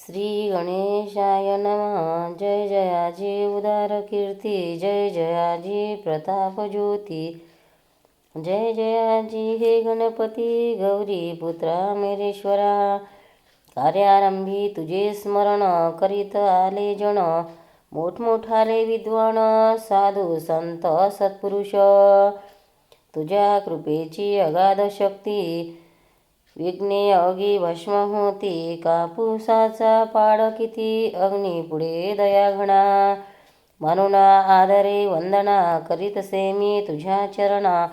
श्री गणेशाय नमः। जय जयाजी उदार कीर्ती, जय जयाजी प्रताप ज्योती, जय जयाजी हे गणपती गौरी पुत्रा मेरेश्वरा। कार्यारंभी तुझे स्मरण करीत आले जण, मोठमोठाले विद्वान साधू संत सत्पुरुष। तुझ्या कृपेची अगाध शक्ती, विघ्ने अवघी भस्म होती। कापूसाचा पाड किती, अग्नी पुढे दया घणा। म्हणून आदरे वंदना करीतसे मी तुझ्या चरणा।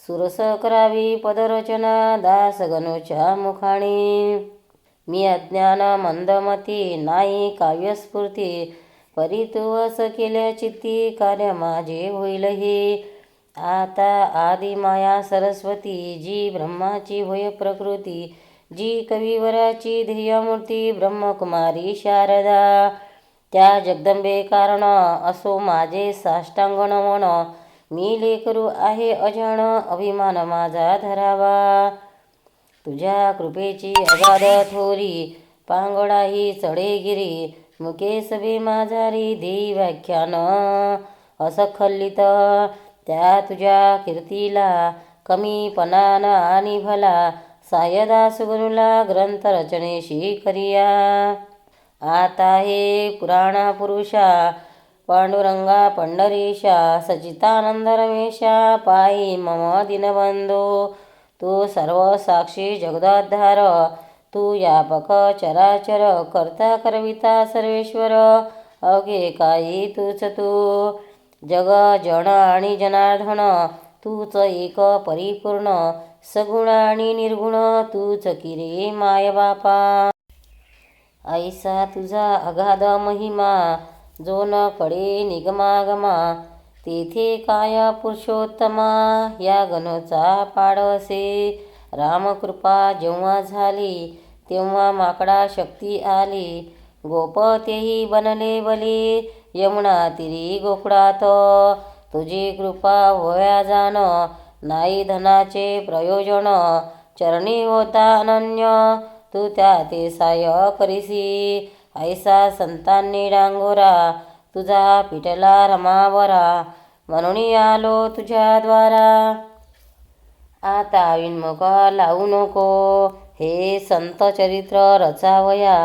सुरस करावी पदरचना दास गणूच्या मुखाणी। मी अज्ञान मंदमती नाही काव्यस्फूर्ती, परी तू अस केल्या चित्ती कार्य माझे होईल हे। आता आदि माया सरस्वती, जी ब्रह्माची होय प्रकृती, जी कविवराची ध्येयमूर्ती ब्रह्मकुमारी शारदा। त्या जगदंबे कारण असो माझे साष्टांग नमन, मी लेकरू आहे अजाण अभिमान माझा धरावा। तुझ्या कृपेची अगाध थोरी, पांगडाही चढेगिरी, मुके सभे माझारी देई व्याख्यान असखल्लित। त्या तुझ्या कीर्तीला कमीपणा न आणि भला, सायदास गणूला ग्रंथ रचनेशी करिया। आता हे पुराणा पुरुषा, पांडुरंगा पंढरीशा, सच्चिदानंद रमेशा, पायी मम दीनबंधो। तू सर्व साक्षी जगदोद्धार, तू व्यापक चराचर, कर्ता करविता सर्वेश्वर, अवघे काही तूच तू। जग जन आणि जनार्दन, तूच एक परिपूर्ण, सगुण आणि निर्गुण, तूच की रे माय बापा। ऐसा तुझा अगाध महिमा, जो न कळे निगमागमा, तेथे काय पुरुषोत्तमा, या गणूचा पाड असे। रामकृपा जेव्हा झाली, तेव्हा माकडा शक्ती आली, गोप तेही बनले बली, यमुना तिरी गोकुळात। तुझी कृपा होया जाण, नाही धनाचे प्रयोजन, चरणी होता अनन्य, तू त्या ते साय करीसी। ऐसा संतांनी डांगोरा, तुझा पिटला रमावरा, म्हणून आलो तुझ्या द्वारा। आता विनमुख लावू नको, हे संत चरित्र रचावया,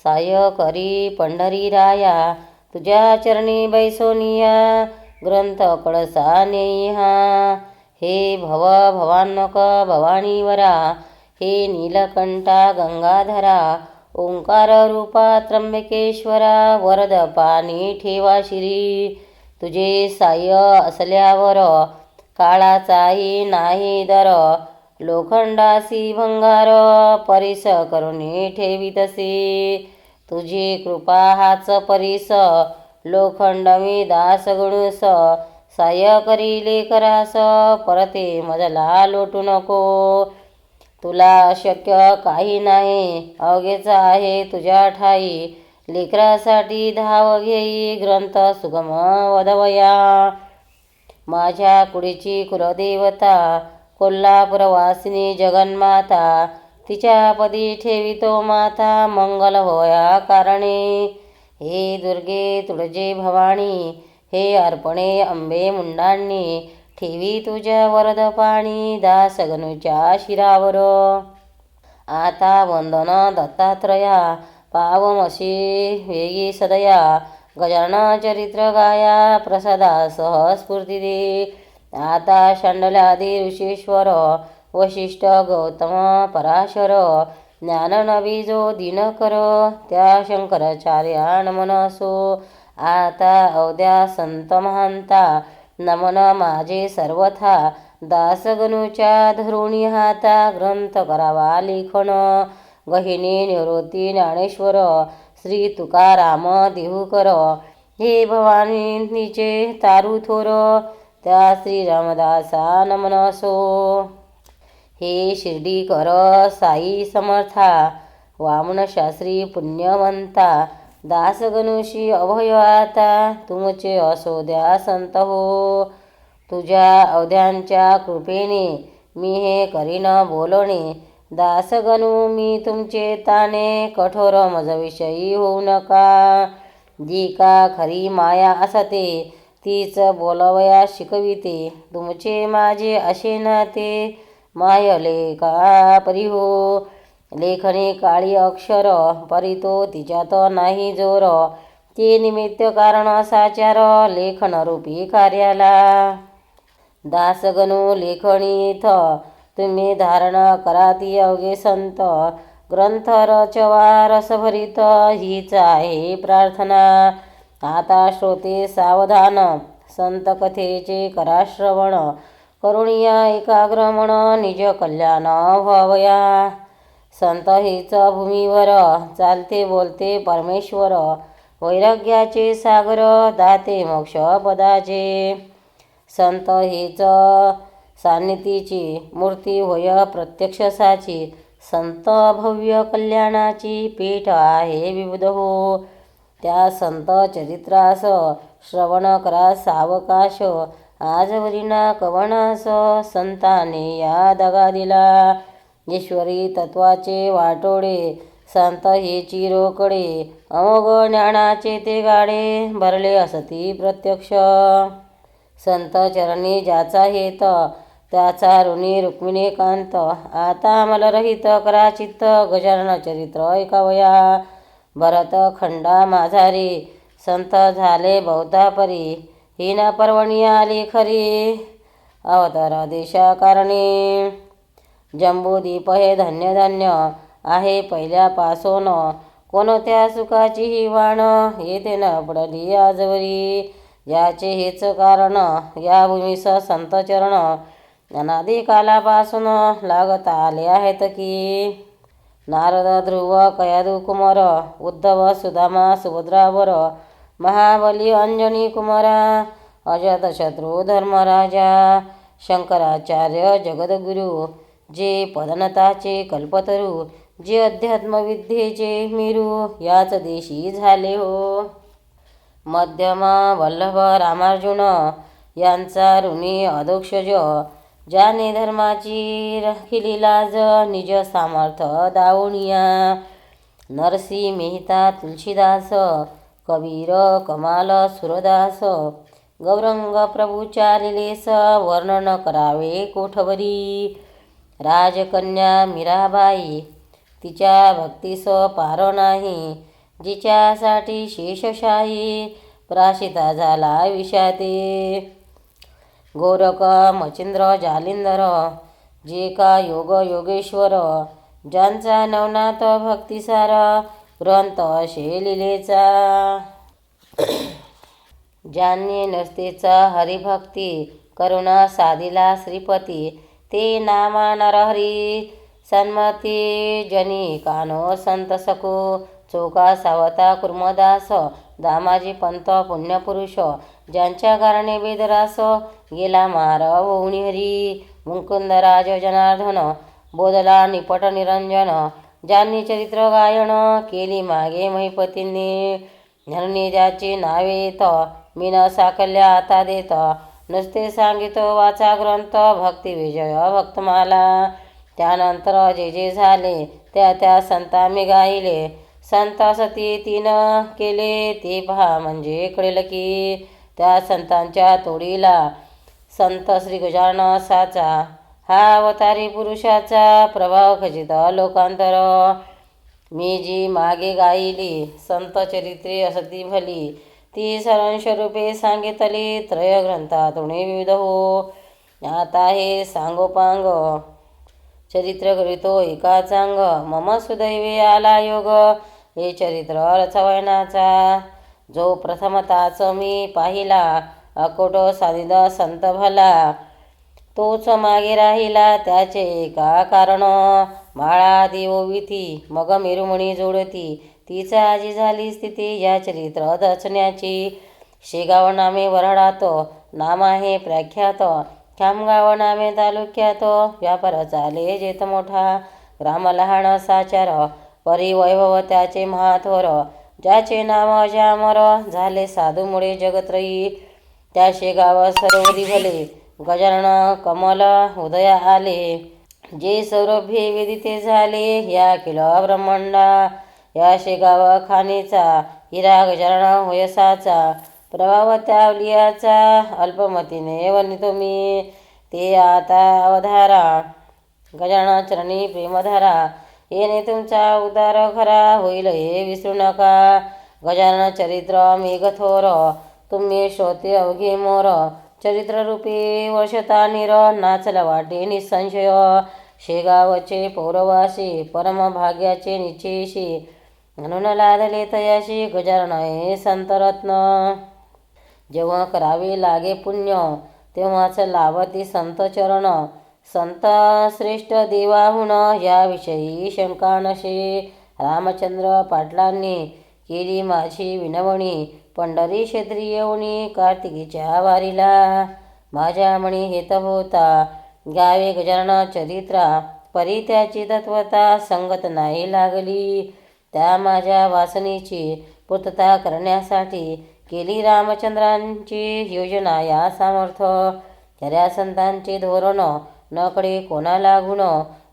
साय करी पंढरी राया, तुझ्या चरणी बैसोनिया, ग्रंथ कळसा नेहा। हे भव भवान्नक भवानीवरा, हे नीलकंठा गंगाधरा, ओंकार रूपा त्र्यंबकेश्वरा, वरद पाणी ठेवा शिरी। तुझे साय असल्यावर काळाचाही नाही दर, लोखंडासी भंगार परीस करुणी ठेवीतसे। तुझी कृपा हाच परीस, लोखंड मी दास गणूस, साय करी लेकरास, परते मजला लोटू नको। तुला अशक्य काही नाही, अवघेच आहे तुझ्या ठाई, लेकरासाठी धाव घेई ग्रंथ सुगम वदवया। माझ्या कुडीची कुलदेवता, कोल्हापूरवासिनी जगन्माता, तिच्या पदी ठेवितो माता मंगल होया कारणे। हे दुर्गे तुळजे भवानी, हे अर्पणे अंबे मुंडांनी, ठेवी तुझ्या वरद पाणी दास गणूच्या शिरावर। आता वंदन दत्तात्रया, पावमशी वेगी सदया, गजानन चरित्र गाया, प्रसादासह स्फूर्ती दे। आता शांडलादी ऋषीश्वर, वशिष्ठ गौतम पराशर, ज्ञाननवी जो दिनकर, त्या शंकराचार्या नमन असो। आता अवद्या संत महांता, नमन माझे सर्वथा, दास गणूच्या धरुणी हाता, ग्रंथ करावा लेखन। गहिनी निवृत्ती ज्ञानेश्वर, श्री तुकाराम देहूकर, हे भवानीचे तारू थोर, त्या श्री रामदासा नमन असो। हे शिर्डीकर साई समर्था, वामन शास्त्री पुण्यवंता, दास गणूशी अभय आता, तुमचे असो द्या संत हो। तुझ्या अवध्यांच्या कृपेने मी हे करीन बोलणे, दासगणू मी तुमचे ताने, कठोर मजविषयी होऊ नका. जी का खरी माया असते, तीच बोलवया शिकविते. तुमचे माझे असे नाते, मायले का परी हो. लेखणी काळी अक्षर, परितो तिच्यात नाही जोर. ते निमित्त कारण साचार, लेखनरूपी कार्याला. दासगणू लेखणीथ तुम्ही धारणा करा ती अवघे संत. ग्रंथ रचवा रसभरित, हीच आहे प्रार्थना. आता श्रोते सावधान, संत कथेचे करा श्रवण. करुणिया एकाग्र मन, निज कल्याण व्हावया. संत हीच भूमीवर, चालते बोलते परमेश्वर. वैराग्याचे सागर, दाते मोक्ष पदाचे. संत हीच सान्नितीची मूर्ती होय प्रत्यक्ष साची. संत भव्य कल्याणाची पीठ आहे विबुध हो. त्या संत चरित्रास श्रवण करा सावकाश. आजवरीना कवनास संताने या दगा दिला. ईश्वरी तत्वाचे वाटोळे, संत हेची रोकडे. अमोघ ज्ञानाचे ते गाडे, भरले असती प्रत्यक्ष. संत चरणी ज्याचा हेत, त्याचा ऋणी रुक्मिणी कांत. आता मलरहित करा चित्त, गजानन चरित्र ऐकावया. भरत खंडा माझारी, संत झाले बहुता परी. हिना पर्वणी आली खरी, अवतार देशा कारणी. जंबूदीप हे धन्य धन्य आहे पहिल्यापासून. कोणत्या सुखाची ही वाण, येथे न पडली आजवरी. याचे हेच कारण, या भूमीस संत चरण. अनादी कालापासून लागत आले आहेत की. नारद ध्रुव कयादू कुमार, उद्धव सुदामा सुभद्रावर. महाबली अंजनी कुमारा, अजत शत्रू धर्मराजा. शंकराचार्य जगद्गुरु, जे पदनताचे कल्पतरू. जे अध्यात्मविद्येचे मीरू, याच देशी झाले हो. मध्यम वल्लभ रामार्जुन, यांचा ऋणी अधोक्षज. ज्याने धर्माची राखिली लाज, निज सामर्थ दावणिया. नरसी मेहता तुलसीदास, कबीर कमाल सुरदास. गौरंग प्रभूच्या लिलेस, वर्णन करावे कोठवरी. राजकन्या मीराबाई, तिच्या भक्तीस पार नाही. जिच्यासाठी शेषशाही, प्राशिता झाला विषाते. गोरख मचिंद्र जालिंदर, जे का योग योगेश्वर. ज्यांचा नवनाथ भक्तिसार, ग्रंथ असे लिलेचा. ज्यांनी नुसतेचा हरिभक्ती, करुणा साधिला श्रीपती. ते नामा नरहरी, सन्मती जनी कानो संत सको. चोका सावता कुर्मदास, दामाजी पंत पुण्यपुरुष. ज्यांच्या कारणे वेदरास, गेला मार होऊनी हरी. मुकुंदराज जनार्दन, बोधला निपट निरंजन. ज्यांनी चरित्र गायन, केली मागे महिपतींनी. धरणी ज्याची नावे येत, मीन साकल्या आता देत. नुसते सांगित वाचा ग्रंथ, भक्ती विजय भक्तमाला. त्यानंतर जे जे झाले, त्या त्या संता मी गायले. संत सती तीन केले, ते पहा म्हणजे कळेल की. त्या संतांच्या तोडीला, संत श्री गजानन साचा. हा अवतारी पुरुषाचा, प्रभाव खचित लोकांतर. मी जी मागे गायली, संत चरित्रे असती भली. ती सारांशरूपे सांगितली, त्रय ग्रंथातून विविध हो. आता हे सांगोपांग, चरित्र करीतो एका चांग. मम सुदैवे आला योग, हे चरित्र रचवयनाचा. जो प्रथमताच मी पाहिला, अकोट सानिध संत भला. तोच मागे राहिला त्याचे एका कारण. माळा देवोविती, मग मिरुमणी जोडती. तिचा आजी झाली स्थिती, या चरित्र रचण्याची. शेगाव नामे वऱ्हाडात, नाम आहे प्रख्यात. खामगाव नामे तालुक्यात, व्यापार चाले जेत मोठा. ग्राम लहान साचार, परिवैभव त्याचे महाथोर. ज्याचे नाव अजामर, झाले साधूमुळे जगत्रयी. त्या शेगाव सरोवरी भले, गजानन कमल उदया आले. जे सौरभ्ये वेदिते झाले या केलं ब्रह्मांडा, या शेगाव खाणीचा हिरा गजानना होयसाचा, प्रभाव त्यावलियाचा अल्पमतीने वर्णितो मी, ते आता अवधारा गजानना चरणी प्रेमधारा, येणे तुमचा उदार खरा होईल हे विसरू नका. गजानन चरित्र मेघथोर तुम्ही श्रोते अवघे मोर, चरित्ररूपी वर्षता निर नाचला वाटे निसंशय, शेगावचे पौरवासी परमभाग्याचे निश्चयशी, म्हणून लादले तयाशी गजानन हे संतरत्न. जेव्हा करावे लागे पुण्य तेव्हाच लावती संत चरण, संत श्रेष्ठ देवाहून याविषयी शंका नशे. रामचंद्र पाटलांनी केली माझी विनवणी, पंढरी क्षेत्री येऊनी कार्तिकीच्या वारीला, माझ्या मणी हेत होता गावे गजानन चरित्रा, परी त्याची तत्वता संगत नाही लागली. त्या माझ्या वासनेची पूर्तता करण्यासाठी केली रामचंद्रांची योजना या सामर्थ्य. खऱ्या संतांचे धोरण नकडे कोणाला गुण,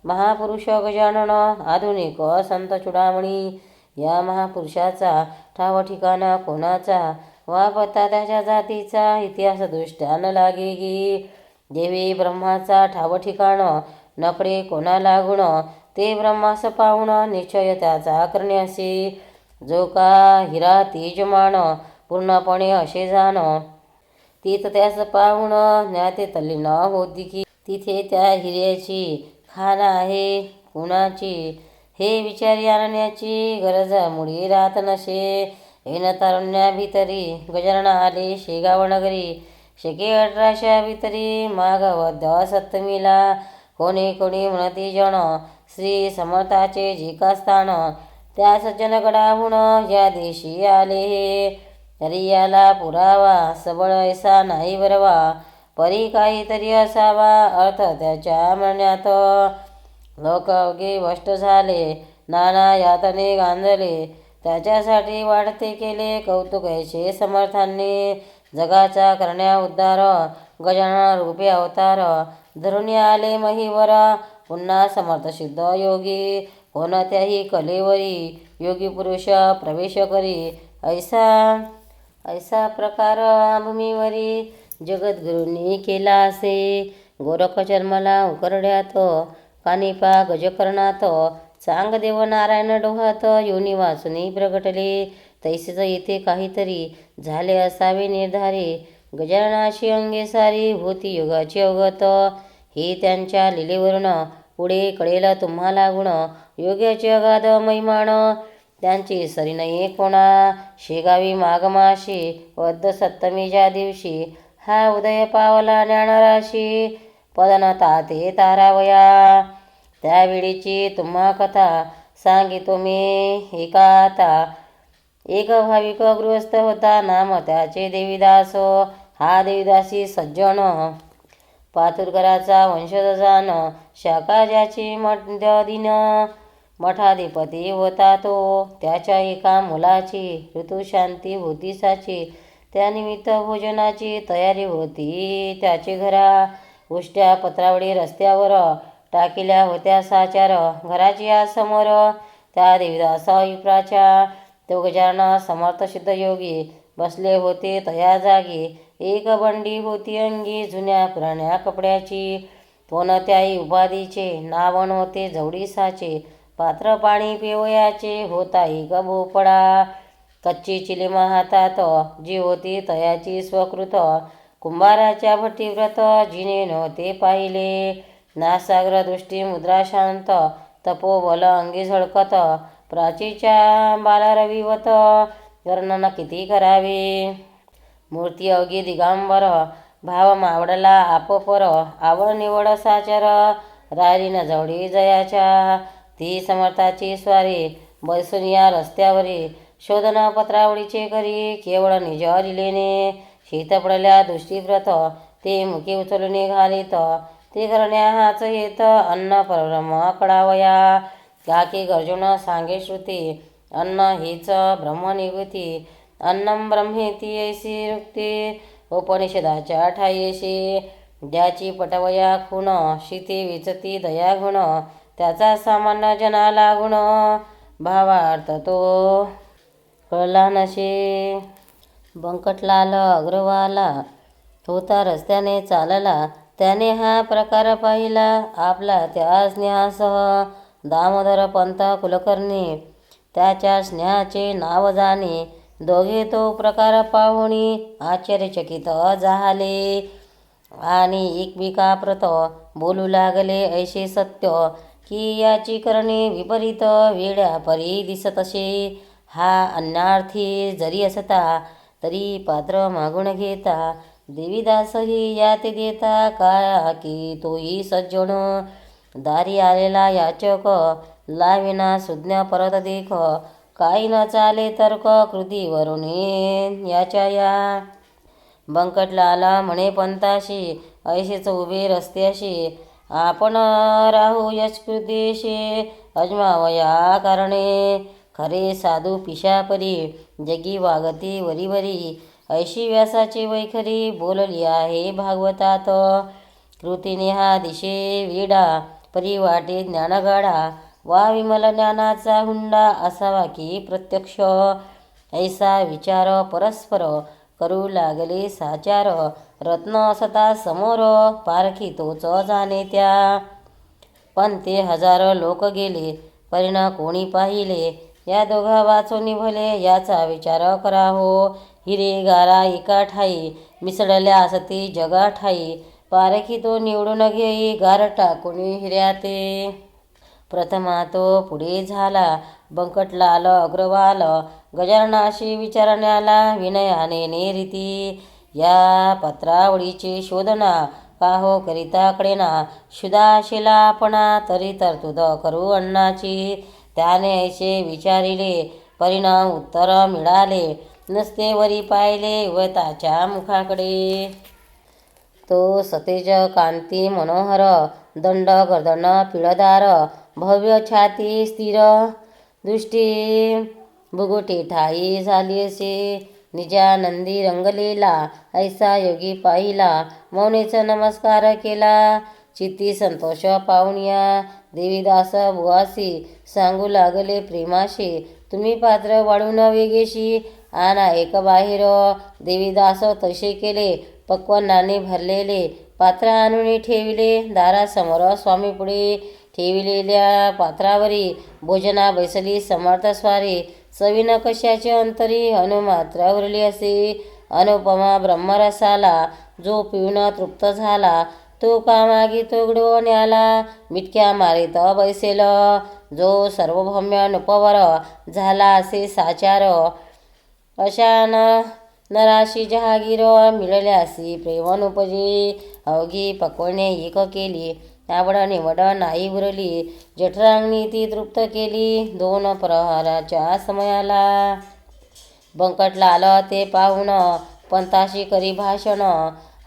महापुरुष गजानन आधुनिक संत चुडामणी, या महापुरुषाचा ठाव ठिकाणा कोणाचा, वा पत्ता त्याच्या जातीचा इतिहास दृष्ट्या न लागे गी. देवी ब्रह्माचा ठाव ठिकाण नकडे कोणाला गुण, ते ब्रह्मास पाहुण निश्चय त्याचा करण्यासी, जो का हिरा तेजमान पूर्णपणे असे जाण, तीत त्यास पाहुण ज्ञाते तल्लीन होत दिकी, तिथे त्या हिऱ्याची खाण आहे कुणाची, हे विचारी आणण्याची गरज मुळी राहत नसे. ऐन तारुण्या भीतरी गजानन आले शेगाव नगरी, शके 1800 भीतरी माघ वद्य सप्तमीला, कोणी कोणी म्हणती जण श्री समर्थाचे जिका स्थान, त्या सज्जनगडाहून या देशी आले हे, तरी याला पुरावा सबळ ऐसा नाही बरवा, परी काहीतरी असावा अर्थ त्याच्या म्हणण्यात. लोक अवघे भ्रष्ट झाले नाना यातने गांजले, त्याच्यासाठी वाढते केले कौतुक ऐसे समर्थांनी, जगाचा करण्या उद्धार गजानन रूपे अवतार, धरून आले महीवर पुन्हा समर्थ सिद्ध योगी, कोणत्याही कलेवरी योगी पुरुष प्रवेश करी, ऐसा प्रकार भूमीवरी जगद्गुरूंनी केला असे. गोरख जन्मला उकरड्यात, कानिपा गजकर्णात, चांगदेव नारायण डोहात, योनी वाचुनी प्रगटले, तैसेच इथे काहीतरी झाले असावे निर्धारी, गजाननाशी अंगे सारी होती योगाची अवगत, हे त्यांच्या लीलेवरून पुढे कळेल तुम्हाला गुण, योग्याचे अगाध महिमान त्यांची सरी नये कोणा. शेगावी माघमाशी वद्द सप्तमीच्या दिवशी, हा उदय पावला ज्ञानराशी, पदन ताते तारावया, त्यावेळीची तुम्हा कथा सांगितो मी एका आता. एक भाविक गृहस्थ होता नाम त्याचे देवीदास, हा देवीदासी सज्जन पातुरकराचा वंशज जाण, शाखा ज्याची मध्यदिन मठाधिपती होता तो, त्याच्या एका मुलाची ऋतुशांती होती साची, त्यानिमित्त भोजनाची तयारी होती त्याचे घरा, उष्ट्या पत्रावळी रस्त्यावर टाकिल्या होत्या साचार, घराची समोर त्या देवीदास विप्राच्या, तो गजानन समर्थ सिद्ध योगी बसले होते तया जागी, एक बंडी होती अंगी जुन्या पुराण्या कपड्याची, कोणत्याही उपाधीचे नाव नव्हते जवडीसाचे, पात्र पाणी पिवयाचे होता एक भोपळा, कच्ची चिलीम हातात जी होती तयाची स्वकृत, कुंभाराच्या भट्टीव्रत जिने नव्हते पाहिले, नासाग्र दृष्टी मुद्रा शांत, तपोबल अंगी झळकत, प्राचीच्या बालरविवत, वर्णन किती करावे. मूर्ती अवघी दिगांबर, भाव मावडला आपोपर, आवड निवड साचर, राहिली न जवळी जयाच्या, ती समर्थाची स्वारी बसून या रस्त्यावरी, शोधन पत्रावळीचे करी केवळ निज लिलेने, शीत पडल्या दृष्टीव्रत ते मुखी उचलून घालीत, ते करण्या हाच हेत अन्न परब्रह्म कळावया, काकी गर्जुन सांगे श्रुती, अन्न हीच ब्रह्मनिभूती, अन्नम ब्रह्मेती ऐसी रुक्ती, उपनिषदाच्या ठायेशी, ज्याची पटवया खूण, शीते विचती दया गुण, त्याचा सामान्य जना लागुण, भावार्थ तो कळला नसे. बंकटलाल अग्रवाला होता रस्त्याने चालला, त्याने हा प्रकार पाहिला, आपला त्या स्नेहासह दामोदर पंत कुलकर्णी त्याच्या स्नेहाचे नाव जाणे. दोघे तो प्रकार पाहुणी आश्चर्यचकित झाले आणि एकमेकाप्रत बोलू लागले ऐसे सत्य की याची करणे विपरीत वेड्या परी दिसतसे. हा अन्नार्थी जरी असता तरी पात्र मागून घेता, देवीदासही यात देता काय की तोही सज्जन. दारी आलेला याचक लाविना सुज्ञ परत देख, काही न चाले तर्क कृतीवरून याच्या या. बंकटलाला म्हणे पंताशी, ऐसेच उभे रस्त्याशी आपण राहू यशकृदेशे, अजमावया कारणे. खरे साधू पिशापरी जगी वागती वरीवरी, ऐशी व्यासाची वैखरी बोलली आहे भागवतात. कृतीने हा दिशे वेडा, परी वाटे ज्ञानगाडा, वा विमल ज्ञानाचा हुंडा असावा की प्रत्यक्ष. ऐसा विचार परस्पर करू लागले साचार, रत्न असता समोर पारखी तोच जाणे त्या. पण ते हजार लोक गेले, परिणा कोणी पाहिले, या दोघा वाचून निभले याचा विचार करा हो. हिरे गारा एका ठाई मिसळल्या असती जगा ठाई, पारखी तो निवडून घेई गार टाकून हिऱ्याते. प्रथमा तो पुढे झाला बंकटलाल अग्रवाल, गजाननाशी विचारण्याला विनयाने नेरिती. या पत्रावळीची शोधना का हो करिता कडेना, शुदाशिला आपणा तरी तरतूद करू अण्णाची. त्याने ऐसे विचारिले, परिणाम उत्तर मिळाले नसते वरी पाहिले युवताच्या मुखाकडे. तो सतेज कांती मनोहर, दंड गर्दन पिळदार, भव्य छाती स्थिर दृष्टी भुगुटी ठाई झाली असे. निजानंदी रंगलेला ऐसा योगी पाहिला, मौनेच नमस्कार केला. चित्ती संतोष पाहुनिया देवीदास बुवासी सांगू लागले प्रेमाशी, तुम्ही पात्र वाढून वेगेशी आणा एक बाहेर. देवीदास तसे केले, पक्वान्नाने भरलेले पात्र आणून ठेविले दारासमोर. स्वामी पुढे ठेविलेल्या पात्रावरी भोजना बैसली समर्थ स्वारी, चवीन कशाचे अंतरी अनुमात्र उरली असे. अनुपमा ब्रह्मरसाला जो पिऊन तृप्त झाला, तो कामागी तो घडवून आला. मिटक्या मारीत बैसेल जो सर्वभौम्य नुपवर झाला असे साचार. अशा नराशी जहागीर मिळल्यासी प्रेम उपजे. अवघी पकवणे एक केली, आवड निवड नाही उरली, जठरांगणी ती तृप्त केली. 2 प्रहराच्या समयाला बंकटलाल ते पाहून पंताशी करी भाषण,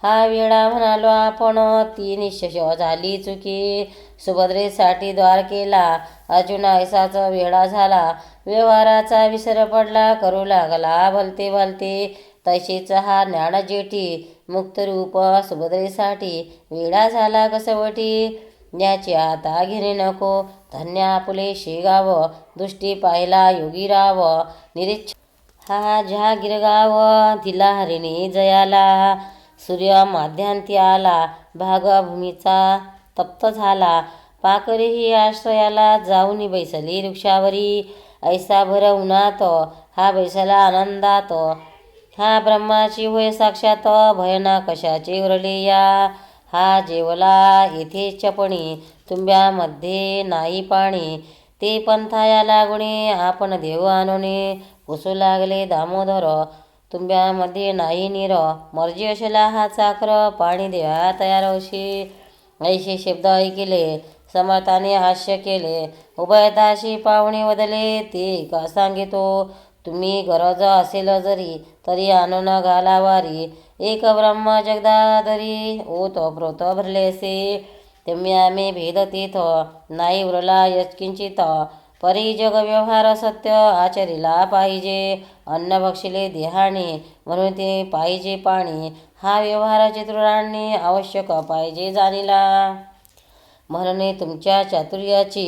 हा वेळा म्हणालो आपण ती निश्चय झाली चुकी. सुभद्रेसाठी द्वार केला, अर्जुन ऐसाच वेळा झाला, व्यवहाराचा विसर पडला, करू लागला भलते भलते. तैसेच हा ज्ञानजेठी मुक्तरूप सुभद्रेसाठी वेळा झाला कसवटी. याचे आता घेणे नको, धन्य आपुले शेगाव, दृष्टी पाहिला योगीराव, निरीच्छ हा जहागीरगाव. दिला हरिणी जयाला, सूर्य माध्यांती आला, भागभूमीचा तप्त झाला. पाखरेही आश्रयाला जाऊन बैसली वृक्षावरी. ऐसा भर उन्हात हा बैसला आनंदात, हा ब्रह्माची होय साक्षात. भयना कशाचे उरले या, हा जेवला येथे चपणी, तुंब्यामध्ये नाही पाणी. ते पंथाया लागुणे आपण देव आणुने, पुसू लागले दामोदर तुंब्यामध्ये नाही नीर. मर्जी असेला हा चाकर, पाणी देवा तयार अशी. ऐसे शब्द ऐकिले, समर्थाने हास्य केले, उभयताशी पाहुणे वदले. ते का सांगितो, तुम्ही गरज असेल जरी तरी आणून घाला वारी. एक ब्रह्म जगदाधरी ओत प्रोत भरले असे. तुम्ही आम्ही भेद तीथ नाही उरला यत्किंचित. परी जग व्यवहार सत्य आचरिला पाहिजे. अन्न भक्षिले देहाने म्हणून ते पाहिजे पाणी. हा व्यवहार चतुरांनी आवश्यक पाहिजे जाणीला. म्हणून तुमच्या चातुर्याची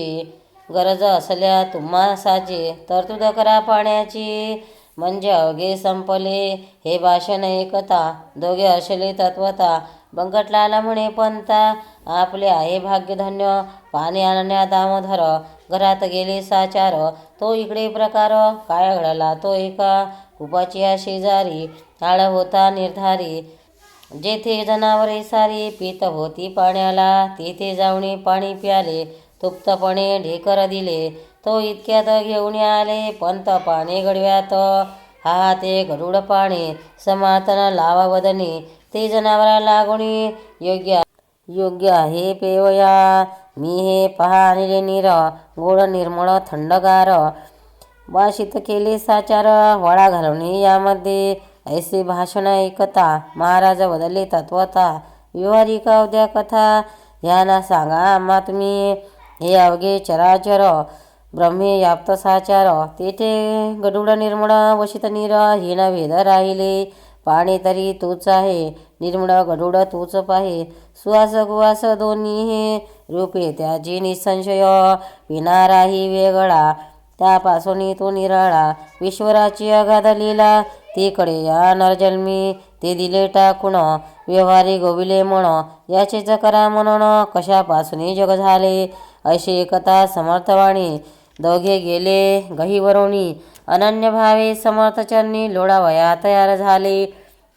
गरज असल्या तुम्हा साजे तरतूद करा पाण्याची. म्हणजे अवघे संपले हे भाषण ऐकता दोघे असले तत्वता. बंकटलाल म्हणे पंता आपले आहे भाग्य धन्य. पाणी आणण्या दामोदर घरात गेले साचार. तो इकडे प्रकार काय घडला तो एका कुपाची या शेजारी. आळ होता निर्धारी जेथे जनावरे सारी पीत होती पाण्याला. तेथे जाऊन पाणी प्याले तृप्तपणे ढेकर दिले. तो इतक्यात घेऊन आले पंत पाणी गडव्यात. हा ते गरुड पाणी समातन लावा वदनी. ते जनावरा लागुनी योग्य आहे पेवया. मी हे पहा आणले नीर गोड निर्मळ थंडगार. वाशित केले साचार वळा घालून यामध्ये. ऐसे भाषण ऐकता महाराज बदलले तत्वता. व्यवहारिक उद्या कथा ह्यांना सांगा आम्हा तुम्ही. हे अवघे चराचर ब्रह्मे व्याप्त साचार. तेथे गरुड निर्मळ वशित नीर हीन भेद राहिले. पाणी तरी तूच आहे निर्मळ गरुड तूच पाहे. सुवास गुवास दोन्ही हे रूपे त्याची निसंशय. पिणाराही वेगळा त्यापासून तो निराळा. ईश्वराची अगाध लीला तिकडे या नरजन्मी. ते दिले टाकून व्यवहारी गोविले म्हण. याचेच करा म्हणून कशापासून जग झाले. अशी एकता समर्थवाणी. दोघे गेले गहीवरोनी अनन्य भावे समर्थचरणी. लोढावया तयार झाले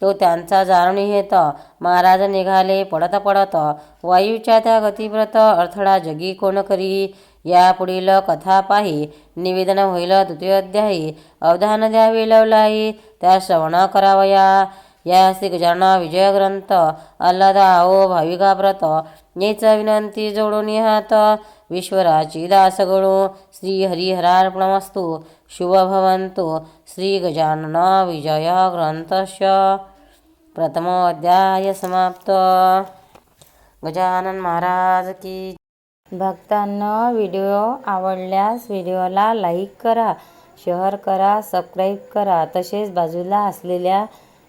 तो त्यांचा जाणून हेत. महाराज निघाले पडत पडत वायूच्या त्या गतिव्रत. अडथळा जगी कोण करी. या पुढील कथा पाही निवेदन होईल द्वितीय अध्यायी. अवधान द्यावे लवलाई त्या श्रवण करावया. या श्री गजानन विजय ग्रंथ आल्हाद आओ भाविका व्रत. येच विनंती जोडून हात विश्वराची दास गणू. श्री हरिहरार्पणमस्तु. शुभ भवन्तु. श्री गजानन विजय ग्रंथस्य प्रथम अध्याय समाप्त. गजानन महाराज की. भक्तांना व्हिडिओ आवडल्यास व्हिडिओला लाईक करा, शेअर करा, सबस्क्राईब करा. तसेच बाजूला असलेल्या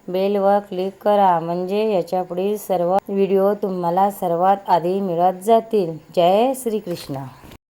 बेलवर क्लिक करा म्हणजे याच्यापुढील सर्व व्हिडिओ तुम्हाला सर्वात आधी मिळत जातील. जय श्री कृष्ण.